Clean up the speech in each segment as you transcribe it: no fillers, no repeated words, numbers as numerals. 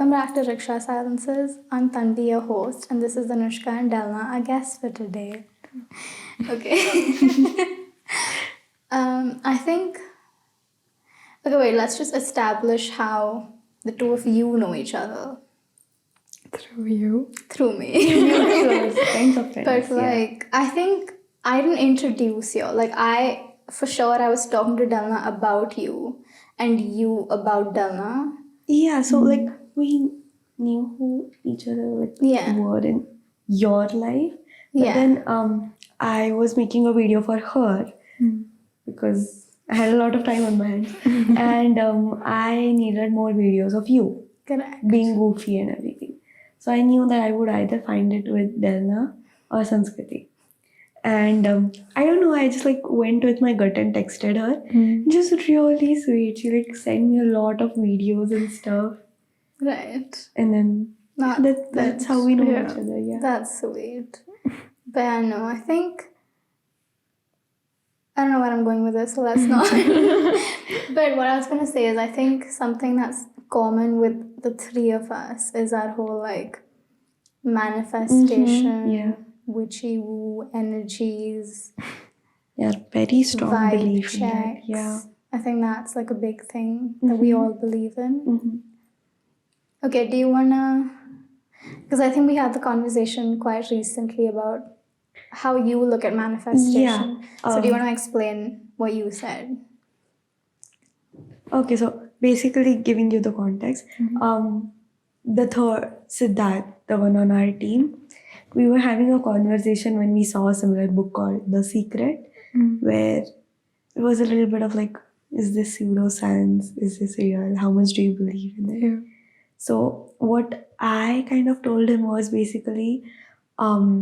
Welcome back to Rickshaw Silences. I'm Tanvi, your host, and this is Anushka and Delna, our guests for today. Okay. I think... Okay, wait, let's just establish how the two of you know each other. Through you? Through me. Friends of friends. But like, I think I didn't introduce you. Like, for sure, I was talking to Delna about you and you about Delna. Yeah, so like we knew who each other were in your life. But then I was making a video for her because I had a lot of time on my hands. And I needed more videos of you. Correct. Being goofy and everything. So I knew that I would either find it with Delna or Sanskriti. And I don't know, I just like went with my gut and texted her. Just really sweet. She like sent me a lot of videos and stuff. Right. And then that's how we know each other. Yeah. That's sweet. But I know, I don't know where I'm going with this, so let's not. But what I was going to say is I think something that's common with the three of us is our whole like manifestation, witchy woo energies. Yeah, very strong vibe belief in that. checks. Yeah. I think that's like a big thing that we all believe in. Okay, do you want to... Because I think we had the conversation quite recently about how you look at manifestation. Yeah. So do you want to explain what you said? Okay, so basically giving you the context, the third, Siddharth, the one on our team, we were having a conversation when we saw a similar book called The Secret, where it was a little bit of like, is this pseudoscience? Is this real? How much do you believe in it? Yeah. So what I kind of told him was basically, I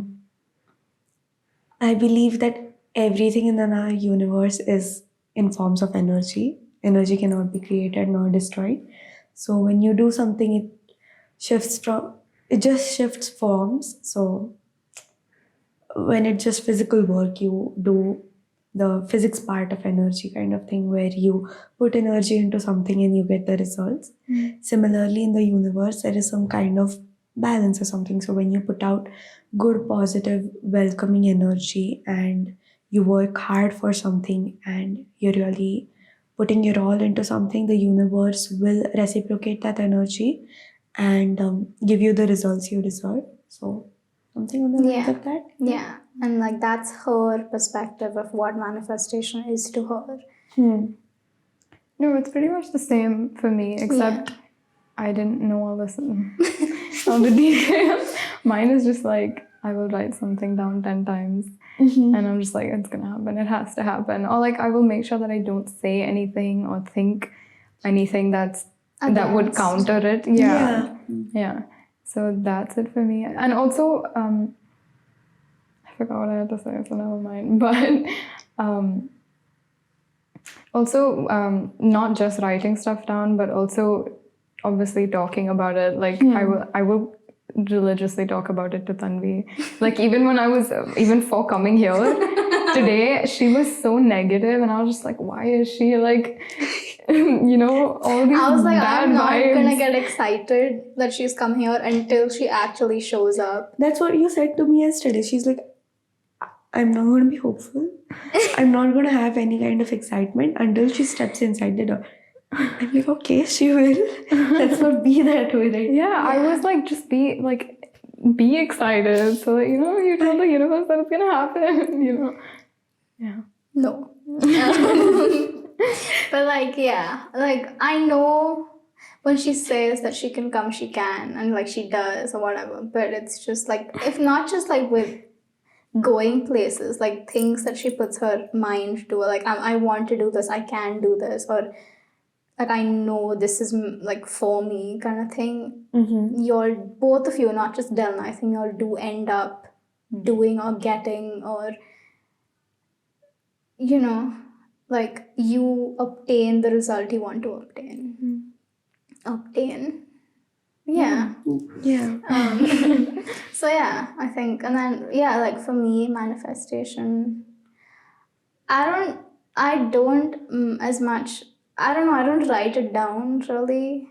believe that everything in our universe is in forms of energy. Energy cannot be created nor destroyed. So when you do something, it just shifts forms. So when it's just physical work, you do the physics part of energy kind of thing where you put energy into something and you get the results. Similarly, in the universe, there is some kind of balance or something. So when you put out good, positive, welcoming energy and you work hard for something and you're really putting your all into something, the universe will reciprocate that energy and give you the results you deserve. So something on the lines of that. Yeah. And like that's her perspective of what manifestation is to her. No, it's pretty much the same for me, except I didn't know all this, all the details. Mine is just like, I will write something down 10 times and I'm just like, it's gonna happen, it has to happen. Or like, I will make sure that I don't say anything or think anything that would counter it. Yeah. So that's it for me. And also, I forgot what I had to say, so never mind. But also, not just writing stuff down, but also obviously talking about it. Like I will religiously talk about it to Tanvi. Like even when I was, even for coming here today, she was so negative and I was just like, why is she like, you know, all these I was like, bad I'm not vibes. gonna get excited that she's come here until she actually shows up. That's what you said to me yesterday. She's like, I'm not going to be hopeful. I'm not going to have any kind of excitement until she steps inside the door. I'm like, okay, she will. Let's not be that way, right? Yeah, I was like, just be excited. So that, you know, you tell the universe that it's going to happen, you know. Yeah. No. But like, yeah, like I know when she says that she can come, she can, and like she does or whatever. But it's just like, if not just like with going places, like things that she puts her mind to, like I want to do this, I can do this, or like I know this is like for me kind of thing. You're both of you, not just Delna, I think y'all do end up doing or getting, or you know, like you obtain the result you want to obtain. Yeah. So yeah, I think, and then yeah, like for me, manifestation, I don't as much, I don't know, I don't write it down really.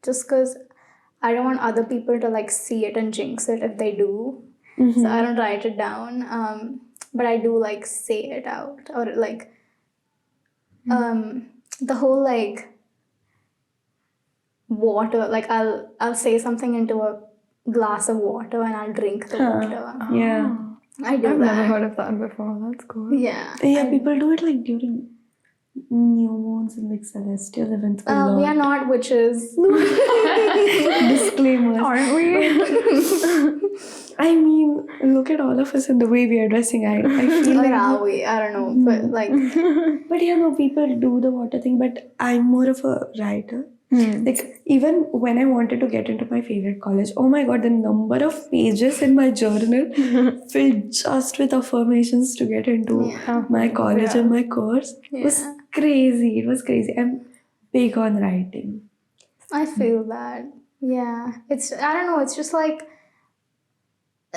just because I don't want other people to like see it and jinx it if they do. So I don't write it down. But I do like say it out, or like the whole like water. Like I'll say something into a glass of water and I'll drink the water. Yeah. I do I've that. never heard of that before. That's cool. Yeah. Yeah, people do it like during new moons and like celestial events. A We lot. are not witches. Disclaimers. Aren't we? I mean, look at all of us and the way we are dressing. I feel Or like. are we? I don't know. But like, But yeah, no, people do the water thing, but I'm more of a writer. Like, even when I wanted to get into my favorite college, oh my god, the number of pages in my journal filled just with affirmations to get into my college and my course was crazy. It was crazy. I'm big on writing. I feel that. Yeah. I don't know. It's just like,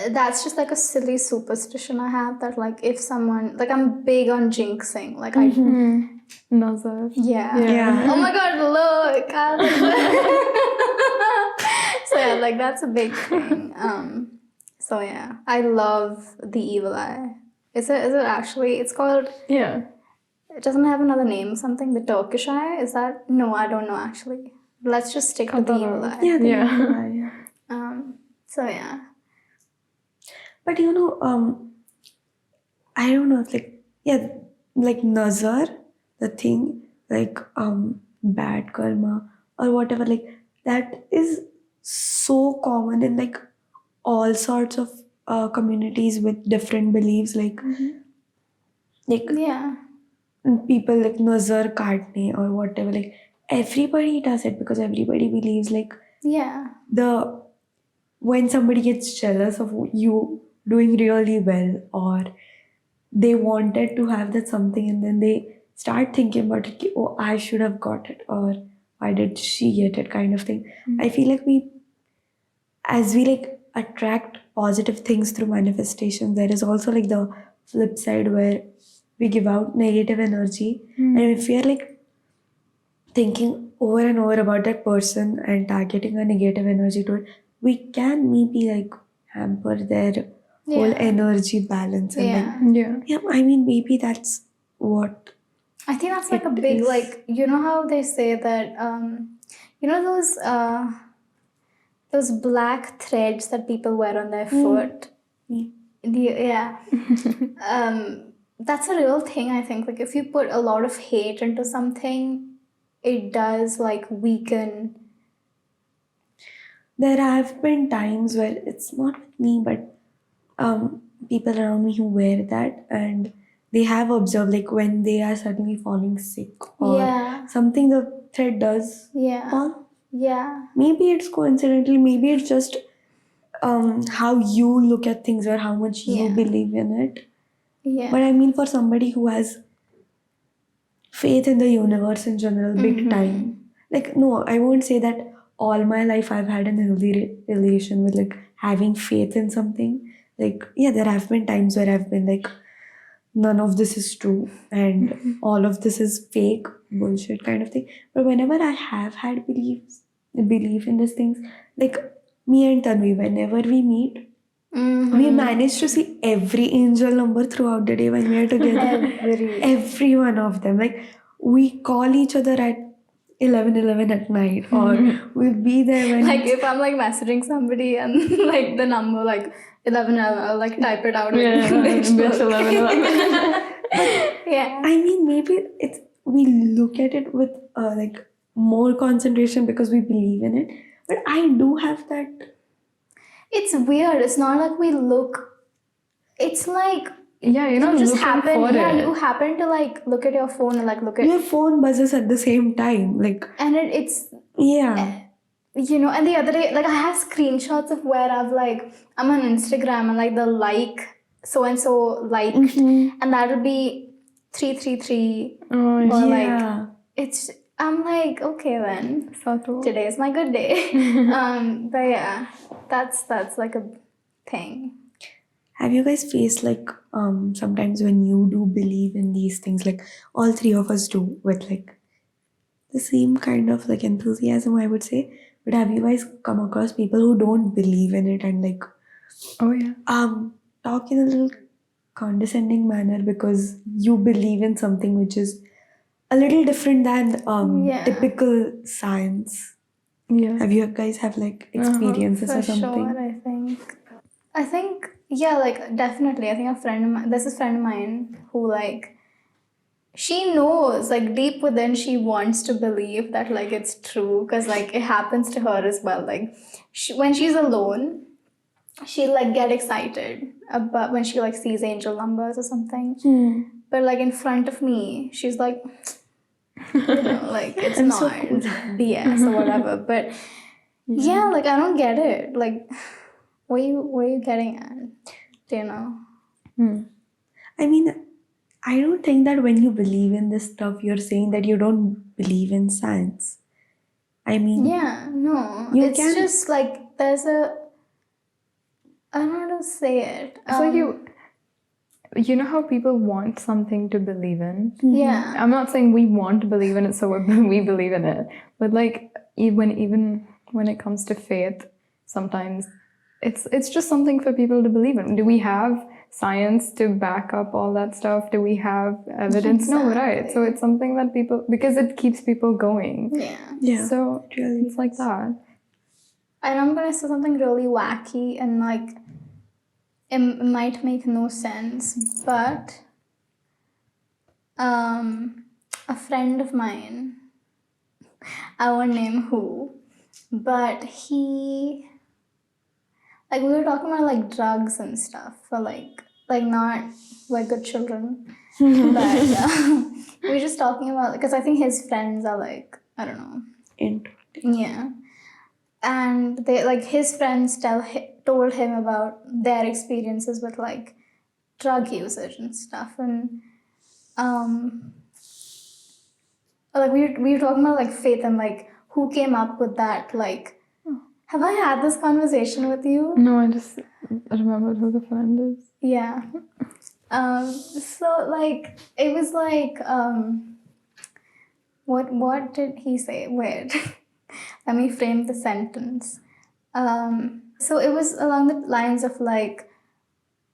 that's just like a silly superstition I have that like if someone, like I'm big on jinxing. Like I, Nazar. Yeah. oh my god, look. So yeah, like that's a big thing. So yeah, I love the evil eye. Is it actually, it's called, Yeah. it doesn't have another name, something, the Turkish eye? Is that, no, I don't know actually. Let's just stick to the evil eye. Yeah, Yeah. So yeah. But you know, I don't know, like, yeah, like Nazar, the thing, like, bad karma or whatever, like, that is so common in like all sorts of communities with different beliefs, like Yeah. people like Nazar Katne or whatever, like, everybody does it because everybody believes, like, Yeah. when somebody gets jealous of you doing really well, or they wanted to have that something and then they start thinking about it, oh, I should have got it, or why did she get it, kind of thing. I feel like as we like attract positive things through manifestation, there is also like the flip side where we give out negative energy. And if we are like thinking over and over about that person and targeting a negative energy to it, we can maybe like hamper their whole energy balance. And Yeah. I mean, maybe that's what. I think that's like a It big, is. like, you know how they say that, you know those black threads that people wear on their foot? Yeah. That's a real thing, I think. Like, if you put a lot of hate into something, it does like weaken. There have been times where it's not with me, but people around me who wear that, and they have observed like when they are suddenly falling sick or something, the thread does fall. Yeah. Maybe it's coincidental, maybe it's just how you look at things or how much you believe in it. Yeah. But I mean, for somebody who has faith in the universe in general, big time, like, no, I won't say that all my life I've had an healthy relation with like having faith in something. Like, yeah, there have been times where I've been like, none of this is true and all of this is fake bullshit, kind of thing. But whenever I have had belief in these things, like me and Tanvi, whenever we meet, we manage to see every angel number throughout the day when we are together. Every one of them. Like, we call each other at 11:11 at night, or we'll be there when Like, if I'm like messaging somebody and like the number like 11, I'll like type it out. Yeah. I mean, maybe we look at it with like more concentration because we believe in it. But I do have that. It's weird. It's not like we look. It's like Yeah, you're not you just looking happen. for Yeah, it. you happen to like look at your phone and like look at. Your phone buzzes at the same time, like, And it's yeah. you know. And the other day, like I have screenshots of where I'm on Instagram and like the like so and so liked, and that'll be 333 Oh, or Yeah. like it's. I'm like, okay then. Sato. Today is my good day. But yeah, that's like a thing. Have you guys faced like sometimes when you do believe in these things, like all three of us do, with like the same kind of like enthusiasm, I would say, But have you guys come across people who don't believe in it and like Oh yeah. talk in a little condescending manner because you believe in something which is a little different than Yeah. typical science? Yeah. Have you guys have like experiences For or something? sure, I think, yeah, like definitely. I think a friend of mine, there's a friend of mine who like, she knows, like deep within, she wants to believe that like it's true because like it happens to her as well. Like when she's alone, she'll like get excited about when she like sees angel numbers or something. But like in front of me, she's like, like it's I'm not so cool. BS or whatever. But yeah, like I don't get it. Like, what are you getting at? Do you know? I mean, I don't think that when you believe in this stuff, you're saying that you don't believe in science. I mean, Yeah, no. You It's can- just like there's a, I don't know how to say it. It's like you know how people want something to believe in? Yeah. I'm not saying we want to believe in it, so we believe in it. But like even when it comes to faith, sometimes it's just something for people to believe in. Do we have science to back up all that stuff? Do we have evidence? No, right? So it's something that people, because it keeps people going. Yeah. So it really it's like that. And I'm gonna say something really wacky and like it might make no sense, but a friend of mine, I won't name who, but he, like we were talking about like drugs and stuff for like not we're good children, but we were just talking about, because I think his friends are like, I don't know, into yeah, and they like his friends told him about their experiences with like drug usage and stuff, and like we were talking about like faith and like who came up with that, like, have I had this conversation with you? No, I just remembered who the friend is. Yeah. So like it was like what did he say? Wait. Let me frame the sentence. So it was along the lines of like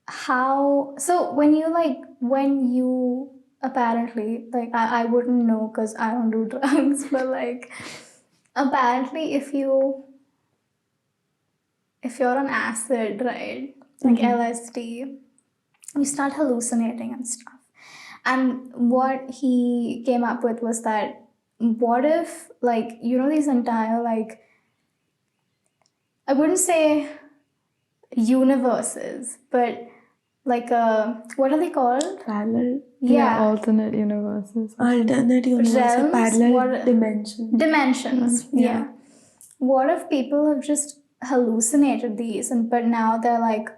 how, so when you apparently, like I wouldn't know because I don't do drugs, but like apparently if you're on acid, right, like LSD, you start hallucinating and stuff. And what he came up with was that, what if, like, these entire, like, I wouldn't say universes, but like, what are they called? parallel, Yeah. Alternate universes. alternate universe, Realms? parallel dimension. Dimensions. Yeah. What if people have just hallucinated these, but now they're like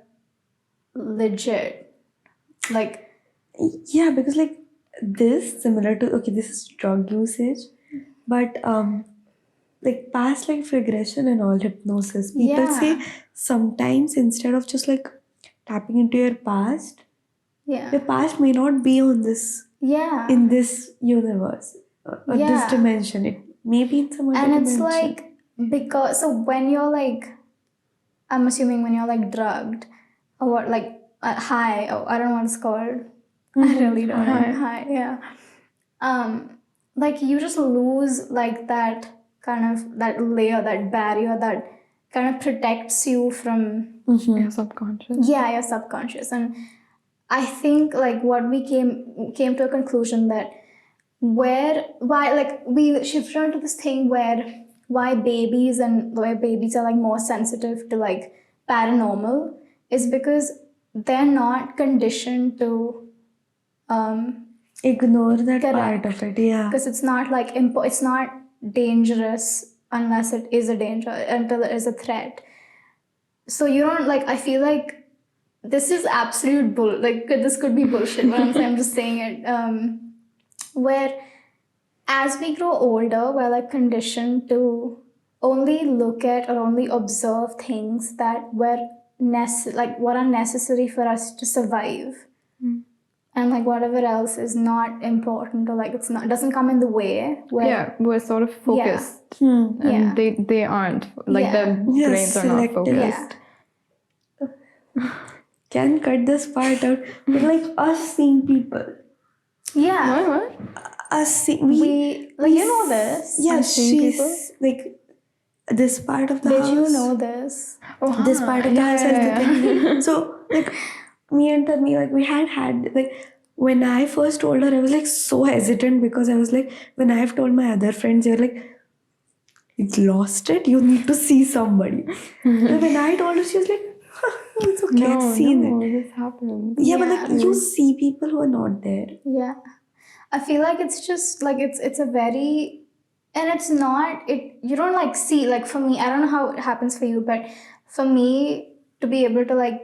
legit? Like, Yeah, because like this similar to, okay, this is drug usage, but like past life regression and all hypnosis. People Yeah. say sometimes instead of just like tapping into your past, yeah. your past may not be on this Yeah. in this universe or this Yeah. dimension. It may be in some other And dimension. it's like, because, so when you're like, I'm assuming when you're like drugged or what, like high, oh, I don't know what it's called. I really don't know. High, yeah. Like you just lose like that kind of, that layer, that barrier that kind of protects you from Your subconscious. your subconscious. And I think like what we came to a conclusion that why like we shifted into this thing where why babies are like more sensitive to like paranormal is because they're not conditioned to Ignore that Correct. part of it. Yeah. because it's not like it's not dangerous unless it is a danger, until it is a threat. So you don't, like, I feel like this is absolute bull, like this could be bullshit, but I'm just saying it, where as we grow older we're like conditioned to only look at or only observe things that were like what are necessary for us to survive. and like whatever else is not important, or like it's not, doesn't come in the way. Where, Yeah, we're sort of focused, Hmm. and Yeah. they aren't. Like Yeah. their Yeah, brains are not selective. focused. Can cut this part out, but like us seeing people, Yeah. What? us see We like, you know this. Yeah, Us seeing she's like this part of the Did house. you know this? Oh, This part of the house has yeah. like, so like me and Tanvi, like we had like when I first told her, I was like so hesitant because I was like, when I've told my other friends, they're like, you lost it, you need to see somebody. And when I told her, she was like, it's okay, I've seen it. This happens. Yeah, but like you see people who are not there. Yeah. I feel like it's just like it's a very, and it's not, it, you don't like see, like for me, I don't know how it happens for you, but for me to be able to like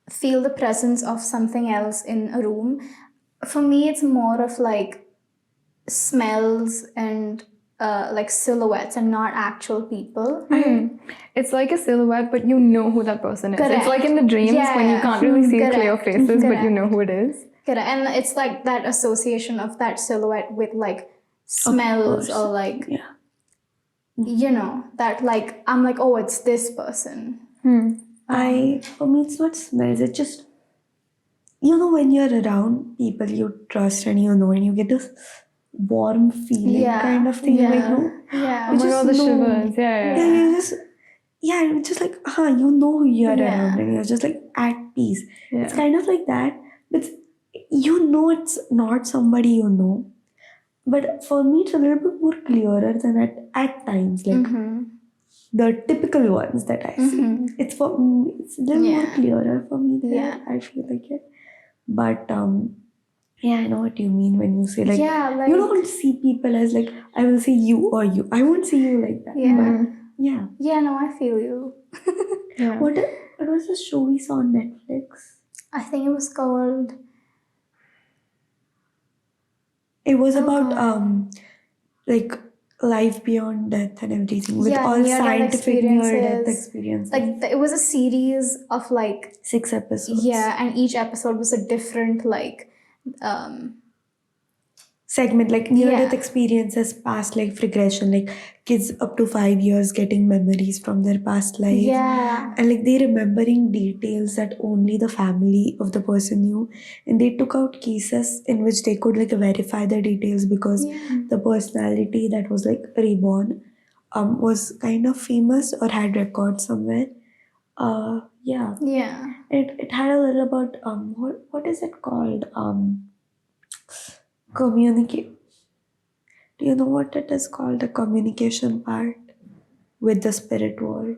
feel the presence of something else in a room, for me it's more of like smells and like silhouettes and not actual people. It's like a silhouette, but you know who that person is. It's Correct. like in the dreams when you can't really see clear Correct. faces, but you Correct. know who it is. Correct. And it's like that association of that silhouette with like smells or like, Yeah. you know, that like I'm like, oh, it's this person. For me, it's not smells. It's just, you know, when you're around people you trust and you know, and you get this warm feeling kind of thing. Yeah. Like, no, Yeah. Oh my god, the know. shivers. Yeah. Yeah, you just, yeah, it's just like, you know who you're Yeah. around and you're just like at peace. It's Yeah. kind of like that, but you know it's not somebody you know. But for me, it's a little bit more clearer than at times, like the typical ones that I see. It's for me, it's a little more clearer for me there. Yeah. I feel like it. But yeah, I know what you mean when you say like, Yeah, like- you don't see people as like, I will see you or you. I won't see you like that. Yeah. But yeah. Yeah, no, I feel you. Yeah. What was the show we saw on Netflix? I think it was called, It was Oh, about God. like life beyond death and everything with Yeah, all near-death scientific near-death experiences. experiences. like it was a series of like, 6 episodes. yeah, and each episode was a different like Segment like near-death Yeah. experiences, past life regression, like kids up to 5 years getting memories from their past life. Yeah. And like they remembering details that only the family of the person knew. And they took out cases in which they could like verify the details because the personality that was like reborn was kind of famous or had records somewhere. Yeah. Yeah. It had a little about what is it called? Communicate. Do you know what it is called? The communication part with the spirit world.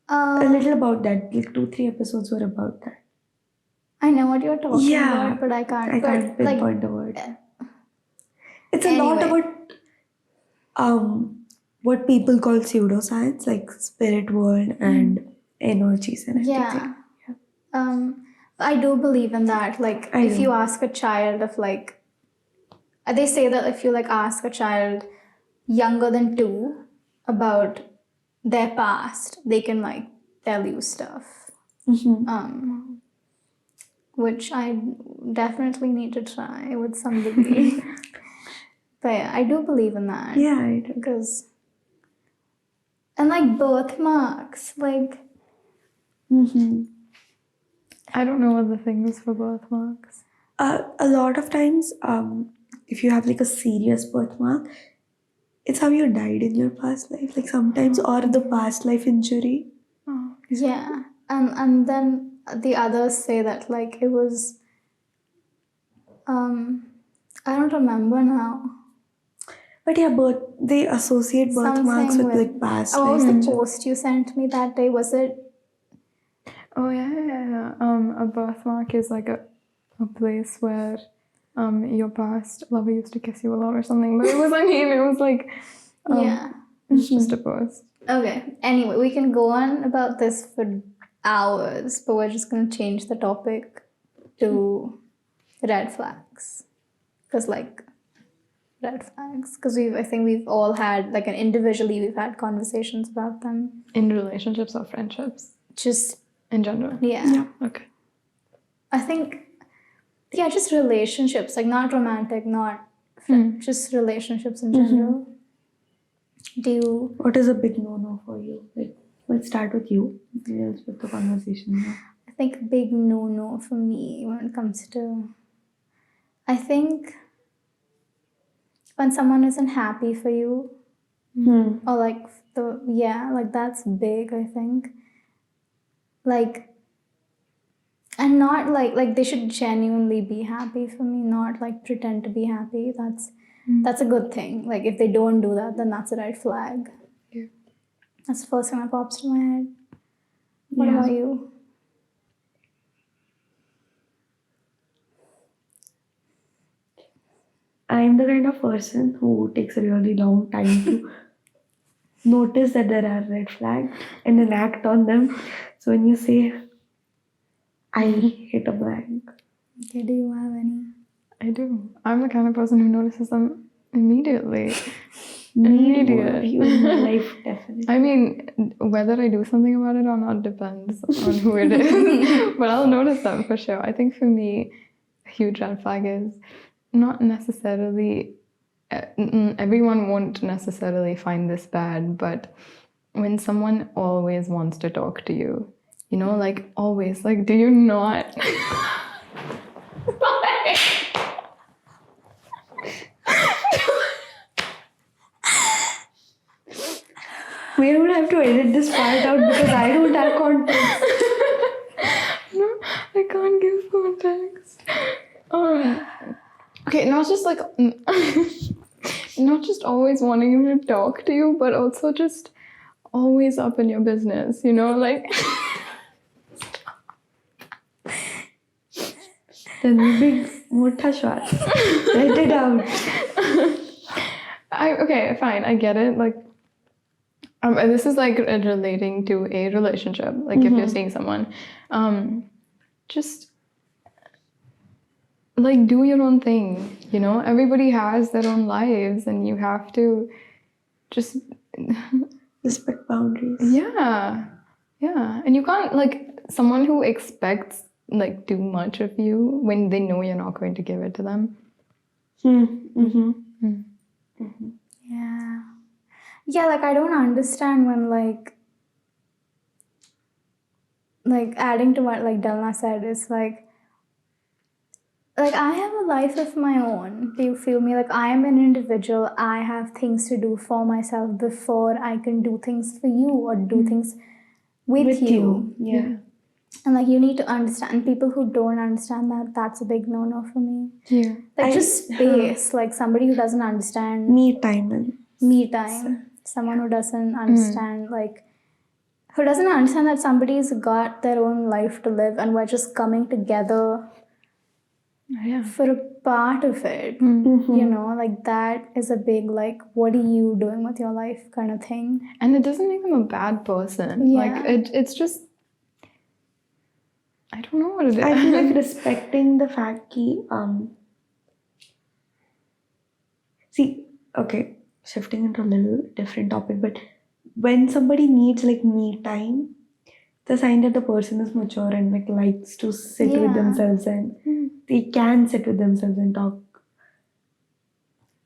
A little about that. Like 2-3 episodes were about that. I know what you're talking Yeah, about, but I can't. I can't but, like, pinpoint the word. It's a lot Anyway. about what people call pseudoscience, like spirit world and energies and everything. Yeah. I do believe in that. Like, I if do. you ask a child of like, they say that if you like ask a child younger than 2 about their past, they can like tell you stuff. Which I definitely need to try with somebody. But yeah, I do believe in that. Yeah, I do. Because, and like birthmarks, like, I don't know what the thing is for birthmarks. A lot of times, if you have like a serious birthmark, it's how you died in your past life. Like sometimes, or the past life injury. yeah. And then the others say that like it was, I don't remember now. But yeah, they associate birthmarks Something with like past what was life. the post you sent me that day? Was it? Oh yeah. A birthmark is like a place where your past lover used to kiss you a lot or something. But it was like Yeah. it's just a post. Okay. Anyway, we can go on about this for hours, but we're just gonna change the topic to red flags. Because like red flags. Because I think we've all had like individually we've had conversations about them. In relationships or friendships. Just In general. yeah. Okay. I think Yeah, just relationships, like not romantic, not just relationships in general. Do you? What is a big no-no for you? Like, we'll start with you. We'll split the conversation now. I think big no for me when it comes to. I think when someone isn't happy for you, or like like that's big. I think. Like. And not like they should genuinely be happy for me, not like pretend to be happy. That's a good thing. Like if they don't do that, then that's a red flag. Yeah. That's the first thing that pops to my head. What Yeah. about you? I'm the kind of person who takes a really long time to notice that there are red flags and then act on them. So when you say, I hit a blank. Okay, do you have any? I do. I'm the kind of person who notices them immediately. Need more of you in my life, definitely. I mean, whether I do something about it or not depends on who it is. But I'll notice them for sure. I think for me, a huge red flag is not necessarily, everyone won't necessarily find this bad, but when someone always wants to talk to you, you know, like always, like, do you not? We don't have to edit this part out because I don't have context. No, I can't give context. Okay, not just like, not just always wanting him to talk to you, but also just always up in your business, you know, like. Then big motha shot. Let it out. Okay, fine, I get it. Like, this is like relating to a relationship. Like, if you're seeing someone, just like do your own thing. You know, everybody has their own lives, and you have to just Respect boundaries. yeah, and you can't like someone who expects like too much of you when they know you're not going to give it to them. Yeah, like I don't understand when like adding to what like Delna said is like I have a life of my own. Do you feel me? Like I am an individual. I have things to do for myself before I can do things for you or do things with you. Yeah. And like you need to understand. People who don't understand that, that's a big no-no for me. Yeah. Like just space. Like somebody who doesn't understand Me time and me time. Someone who doesn't understand like who doesn't understand that somebody's got their own life to live and we're just coming together Yeah. for a part of it. You know, like that is a big like what are you doing with your life kind of thing. And it doesn't make them a bad person. Yeah. Like it's just I don't know what it is. I feel like respecting the fact that see, okay, shifting into a little different topic, but when somebody needs like me time, the sign that the person is mature and like likes to sit with Yeah. themselves and they can sit with themselves and talk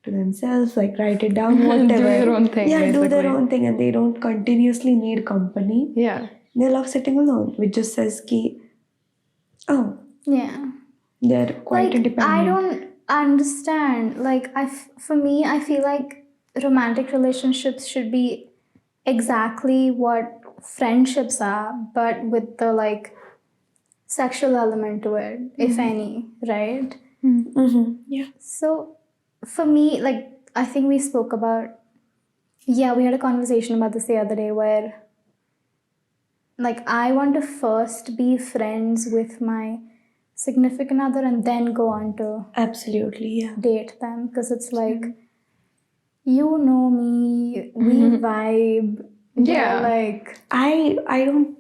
to themselves, like write it down, whatever. Do your own thing, Yeah, do their basically. own thing, and they don't continuously need company. Yeah. They love sitting alone, which just says ki, oh, Yeah. they're quite Like independent. I don't understand. Like for me, I feel like romantic relationships should be exactly what friendships are, but with the like sexual element to it, if any, right? Yeah. So for me, like I think we spoke about we had a conversation about this the other day where like I want to first be friends with my significant other and then go on to Absolutely, yeah. date them because it's like you know me, we vibe. Yeah. Like I don't,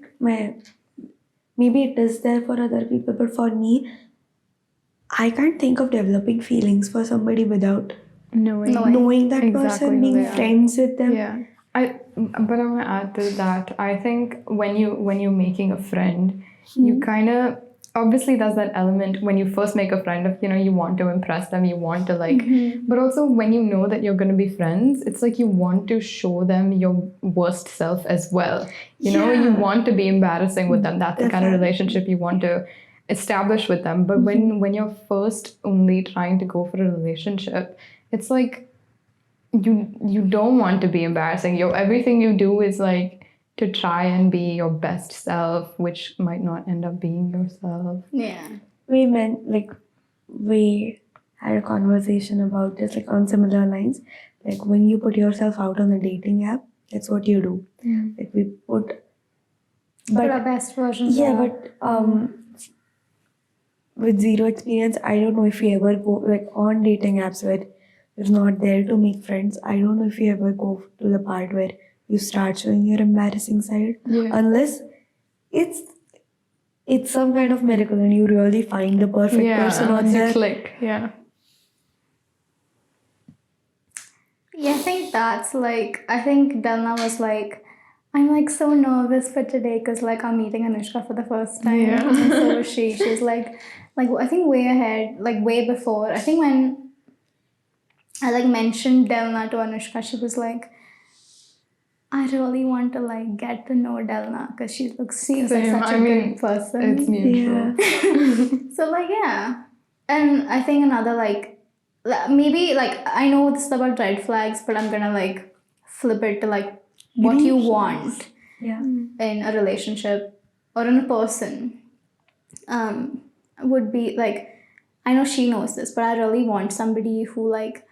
maybe it is there for other people, but for me, I can't think of developing feelings for somebody without knowing that exactly person, who being they are. friends with them. Yeah. But I want to add to that. I think when you're making a friend, you kind of obviously there's that element when you first make a friend of, you want to impress them, you want to like, but also when you know that you're going to be friends, it's like you want to show them your worst self as well. You want to be embarrassing with them. That's the kind of relationship you want to establish with them. But when you're first only trying to go for a relationship, it's like you don't want to be embarrassing. Everything you do is like to try and be your best self, which might not end up being yourself. Yeah. We had a conversation about this, like on similar lines. Like when you put yourself out on a dating app, that's what you do. Like we put our best version. But with zero experience, I don't know if we ever go like on dating apps where you're not there to make friends. I don't know if we ever go to the part where you start showing your embarrassing side, unless it's some kind of miracle and you really find the perfect person on there. Click. Yeah, I think that's like, I think Delna was like, I'm like so nervous for today because like I'm meeting Anushka for the first time. Yeah. And so was she. She's like I think way ahead, like way before. I think when I like mentioned Delna to Anushka, she was like, I really want to like get to know Delna because she seems like such a good person. It's mutual. So like and I think another like maybe like I know this is about red flags, but I'm gonna like flip it to like what you want in a relationship or in a person. Would be like, I know she knows this, but I really want somebody who like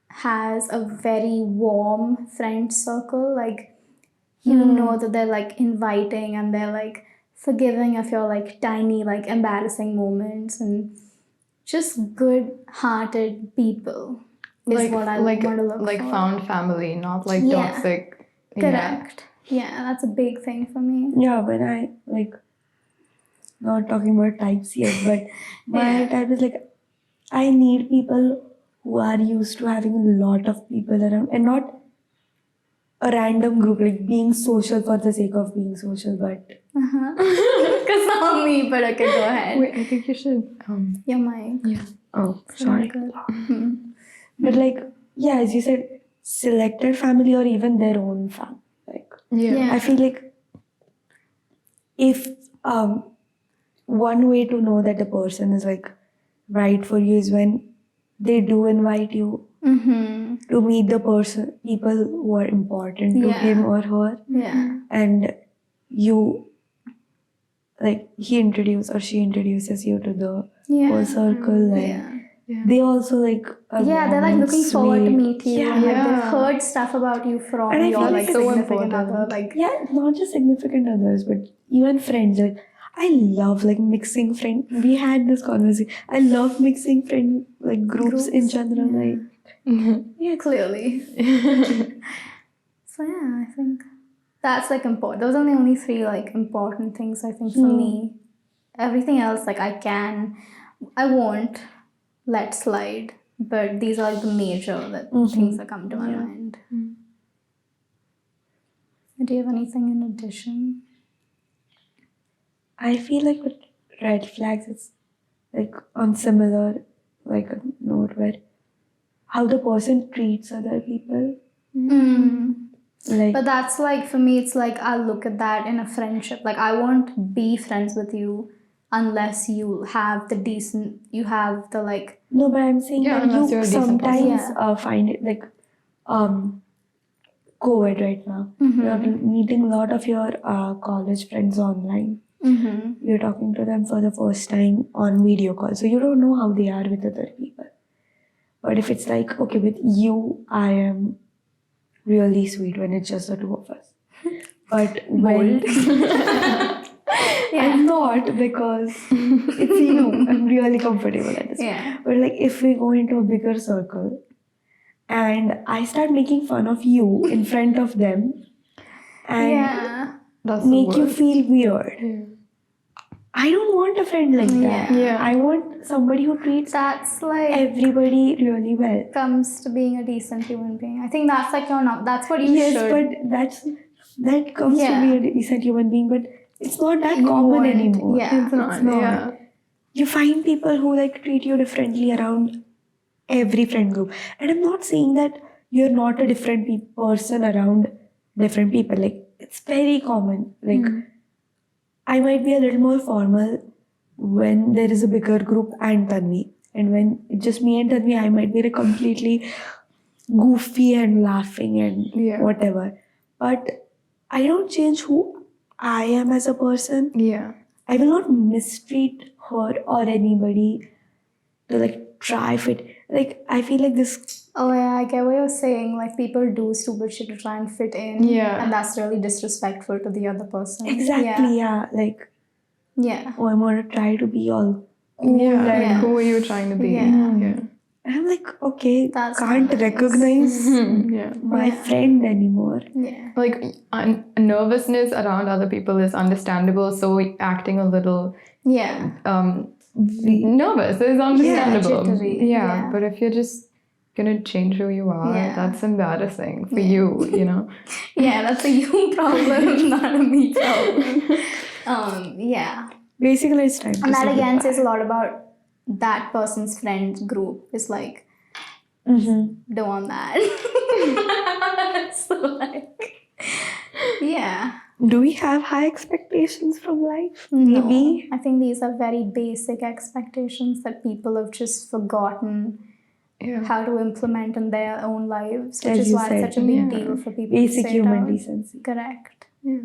has a very warm friend circle. Like you know that they're like inviting and they're like forgiving of your like tiny like embarrassing moments and just good-hearted people is what I want to look like for. Found family, not like toxic. Correct. Yeah, that's a big thing for me. Yeah, when I like not talking about types yet, but my type is like I need people who are used to having a lot of people around and not a random group, like being social for the sake of being social, but Because not me, but okay, go ahead. Wait, I think you should. Your mic. Yeah. Oh, sorry. Good. But like, yeah, as you said, selected family or even their own family. Like, I feel like if one way to know that the person is like right for you is when they do invite you to meet the people who are important to him or her, and you like he introduces or she introduces you to the whole circle, and they also like they're like looking forward to meet you. Yeah. And, like they've heard stuff about you from And I your feel like so significant other. Like not just significant others, but even friends. Like I love like mixing friend. We had this conversation. I love mixing friend like groups in general. Like clearly. So I think that's like important. Those are the only three like important things I think for me. Everything else like I won't let slide. But these are like the major things that come to my mind. Do you have anything in addition? I feel like with red flags, it's like on similar like a note where how the person treats other people. Like, but that's like for me, it's like I'll look at that in a friendship. Like I won't be friends with you unless you have the like. No, but I'm saying that you sometimes find it like COVID right now. You're meeting a lot of your college friends online. You're talking to them for the first time on video call, so you don't know how they are with other people. But if it's like, okay, with you, I am really sweet when it's just the two of us. But when I'm not, because it's I'm really comfortable at this point. But like if we go into a bigger circle and I start making fun of you in front of them and make you feel weird. I don't want a friend like that. I want somebody who treats everybody really well. Comes to being a decent human being. I think that's like that's what you should. Yes, but that comes to be a decent human being, but it's not that common anymore. Yeah. It's not. you find people who like treat you differently around every friend group. And I'm not saying that you're not a different person around different people. Like, it's very common. Like, I might be a little more formal when there is a bigger group and Tanvi. And when it's just me and Tanvi, I might be like completely goofy and laughing and Yeah. whatever. But I don't change who I am as a person. Yeah. I will not mistreat her or anybody to like try fit. Like, I feel like this. Oh yeah, I get what you're saying. Like people do stupid shit to try and fit in. Yeah. And that's really disrespectful to the other person. Exactly, yeah. Like, Yeah. oh, I'm gonna try to be all cool. Yeah. And Yeah. Who are you trying to be? Yeah. Yeah. I'm like, okay, That's can't nice. recognize Yeah. my Yeah. friend anymore. Yeah. Like nervousness around other people is understandable. So acting a little Yeah. nervous is understandable. jittery, Yeah, yeah. but if you're just gonna change who you are, Yeah. that's embarrassing for Yeah. you know. Yeah, that's a you problem, not a me problem. Yeah. Basically, it's time to And that say again goodbye. says a lot about that person's friend group. Is like, Mm-hmm. don't want that. So like, yeah. Do we have high expectations from life? No, Maybe. I think these are very basic expectations that people have just forgotten Yeah. how to implement in their own lives, which As is you why said. it's such a big Yeah. deal for people Basic to say human it out. decency. Correct. Yeah.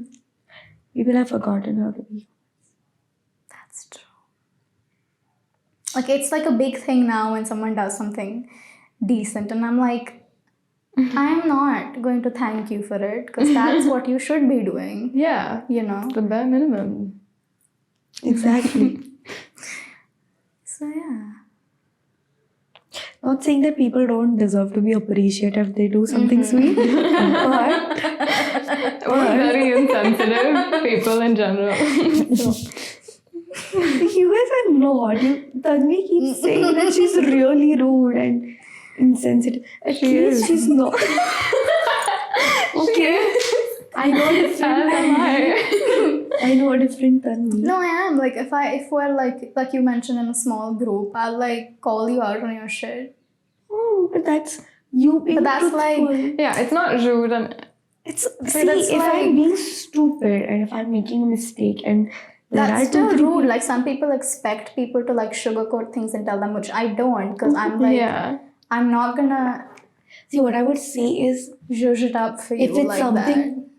People have forgotten how to be. That's true. Like it's like a big thing now when someone does something decent, and I'm like, I'm not going to thank you for it because that's what you should be doing. Yeah. You know. The bare minimum. Exactly. So yeah. Not saying that people don't deserve to be appreciated if they do something sweet, but We're very insensitive people in general. you guys are not. Tanvi keeps saying that she's really rude and insensitive. At least she's not. Okay. I know a different Tanvi. I know a different Tanvi. No, I am. Like if we're like you mentioned in a small group, I'll like call you out on your shit. Oh, but that's you being But that's truthful. Yeah, it's not rude and It's it's if like- I'm being stupid and if I'm making a mistake and there That's are still 2-3 rude. Like some people expect people to like sugarcoat things and tell them, which I don't, because I'm like, yeah. I'm not gonna See, what I would say is zhuzh it up for you if it's like something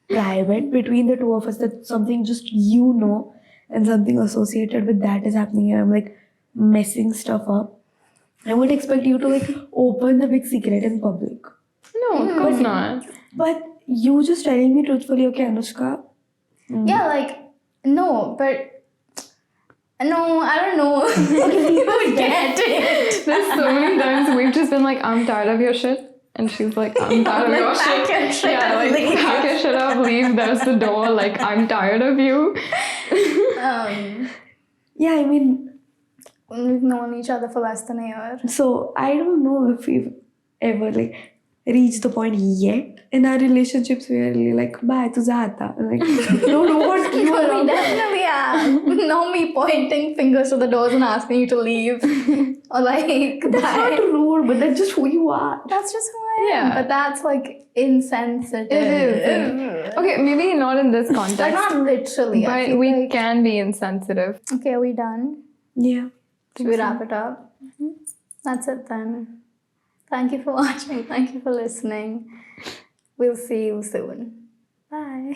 private between the two of us, that something just you know and something associated with that is happening and I'm like messing stuff up, I would expect you to like open the big secret in public. No, of course not. But you just telling me truthfully, okay, Anushka, that. Yeah, like no, but no, I don't know. You get it. There's so many times we've just been like, I'm tired of your shit. And she's like, I'm tired of Like, your pack shit. your shit Yeah, and like, leave. pack your shit up, leave, there's the door. Like, I'm tired of you. yeah, I mean, We've known each other for less than a year. so I don't know if we've ever like reached the point yet in our relationships where we're like, bye, tu jata. Like, don't want you We around. definitely have. No me pointing fingers to the doors and asking you to leave. Or like, That's bye. not rude, but that's just who you are. That's just who I am. Yeah. But that's like insensitive. It is. Okay, maybe not in this context. Like not literally. I But feel we like, can be insensitive. okay, are we done? Yeah. Should we wrap it up? That's it then. Thank you for watching. Thank you for listening. We'll see you soon. Bye.